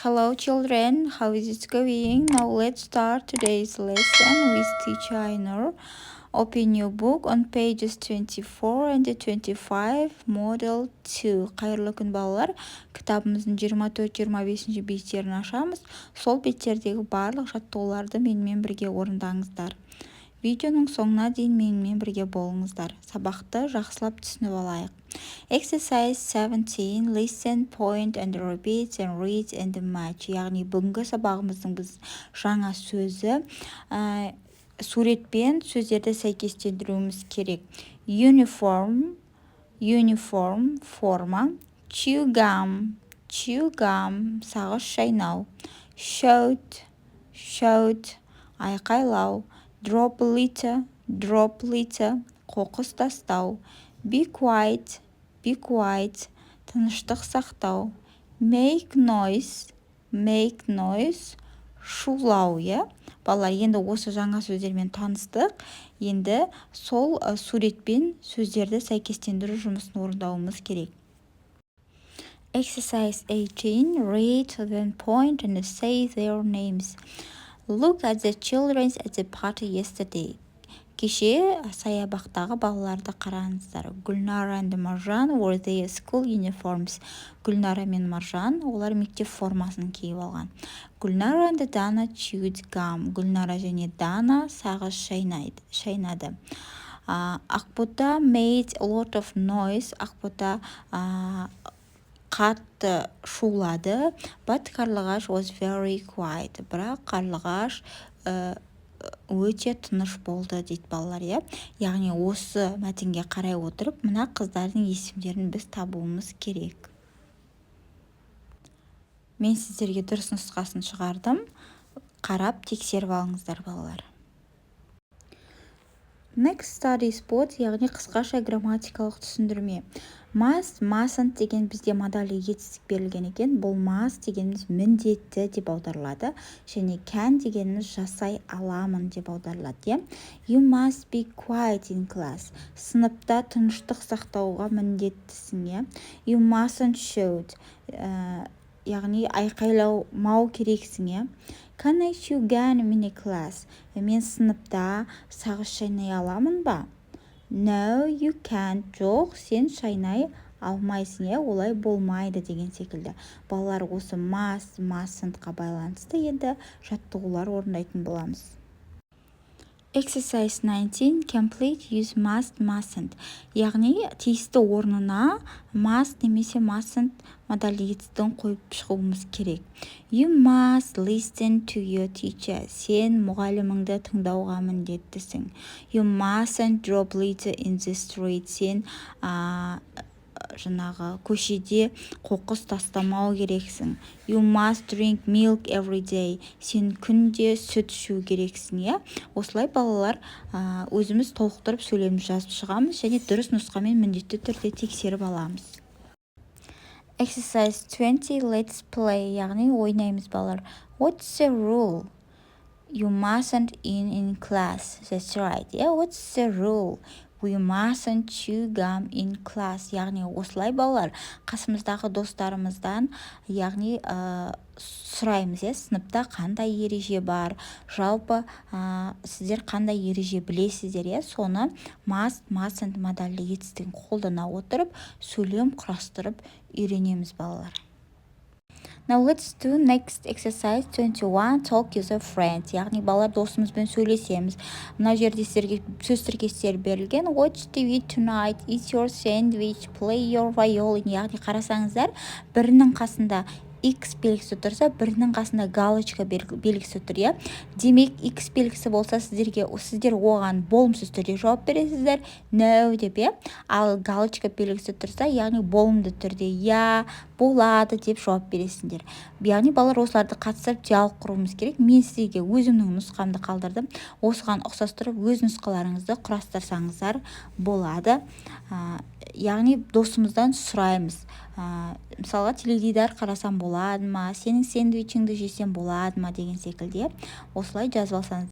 Hello children, how is it going? Now let's start today's lesson with teacher Ainur. Open your book on pages 24 and 25, model 2. Қайырлы күн балалар. Кітабымыздың 24-25 беттерін ашамыз. Сол беттердегі барлық жаттығуларды менімен бірге орындаңыздар. Видеоның соңына дейін менімен бірге болыңыздар. Сабақты жақсылап түсініп алайық. Exercise 17. Listen, point and repeat and read and match. Яғни бүгінгі сабағымыздың біз жаңа сөзі суретпен сөздерді сәйкестендіруіміз керек. Uniform, форма. Chew gum, сағыз шайнау. Shout, айқайлау. Drop litter, қоқыс тастау. Be quiet, тыныштық сақтау. Make noise, шулау, Балалар, енді осы жаңа сөздермен таныстық. Енді сол суретпен сөздерді сәйкестендіру жұмысын орындауымыз керек. Exercise 18. Read, then point and say their names. Look at the children at the party yesterday. Кеше саябақтағы балаларды қараңыздар. Гүлнара and Маржан wore their school uniforms. Гүлнара мен Маржан, олар мектеп формасын киіп алған. Гүлнара and Dana chewed gum. Гүлнара және Дана сағыз шайнады. Ақбота made a lot of noise. Ақбота қатты шулады, but Қарлығаш was very quiet. Бірақ Қарлығаш өте тыныш болды дейді балалар, Яғни осы мәтінге қарай отырып, мына қыздардың есімдерін біз табуымыз керек. Мен сіздерге дұрыс нұсқасын шығардым. Қарап тексеріп алыңыздар балалар. Next study spot, яғни қысқаша грамматикалық түсіндірме. Must, mustn't деген бізде модальді етістік берілген екен. Бұл must дегеніміз міндетті деп аударылады. Және can дегеніміз жасай аламын деп аударылады. You must be quiet in class. Сыныпта тыныштық сақтауға міндеттісің. You mustn't shout. Яғни айқайламау керексің. Can I chew gum in class? Мен сыныпта сағыз шайнай аламын ба? No, you can't. Жоқ, сен шайнай алмайсың, олай болмайды деген секілді. Балалар осы must, mustn't-қа байланысты енді жаттығулар орындайтын боламыз. Exercise 19. Complete use must, mustn't. Яғни тиісті орнына must немесе mustn't модальді етістігін қойып шығуымыз керек. You must listen to your teacher. Сен мұғаліміңді тыңдауға міндеттісің. You mustn't drop litter in the street. Сен көшеде қоқыс тастамау керексің. You must drink milk every day. Сен күнде сүт ішу керексің, Осылай балалар өзіміз толықтырып сөйлемді жазып шығамыз және дұрыс нұсқамен міндетті түрде тексеріп аламыз. Exercise 20. Let's play. Яғни ойнаймыз балалар. What's the rule? You mustn't eat in class. That's right. What's the rule? We mustn't chew gum in class. Яғни осылай балалар қасымыздағы достарымыздан яғни сұраймыз, сыныпта қандай ереже бар, жалпы сіздер қандай ереже білесіздер, соны must, mustn't модальді етістігін қолдана отырып сөйлем құрастырып үйренеміз балалар. Now let's do next exercise 21. Talk with a friend. Яғни балалар досымызбен сөйлесеміз. Мына жерде сіздерге сөз тіркестері берілген. Watch TV tonight, eat your sandwich, play your violin. Яғни қарасаңыздар, бірінің қасында X белгісі тұрса, бірінің қасында галочка белгісі тұр, Демек, X белгісі болса, сіздер оған болымсыз түрде жауап бересіздер, no деп, Ал галочка белгісі тұрса, яғни болымды түрде, болады деп жауап бересіңдер. Яғни балалар осыларды қатысып диалог құруымыз керек. Мен сізге өзімнің нұсқамды қалдырдым. Осыған ұқсастырып, өз нұсқаларыңызды құрастырсаңыздар болады. Яғни досымыздан сұраймыз. Мысалға, теледидар қарасам болады ма, сенің сэндвичіңді жесем болады ма деген секілді. Осылай жазып алсаңыз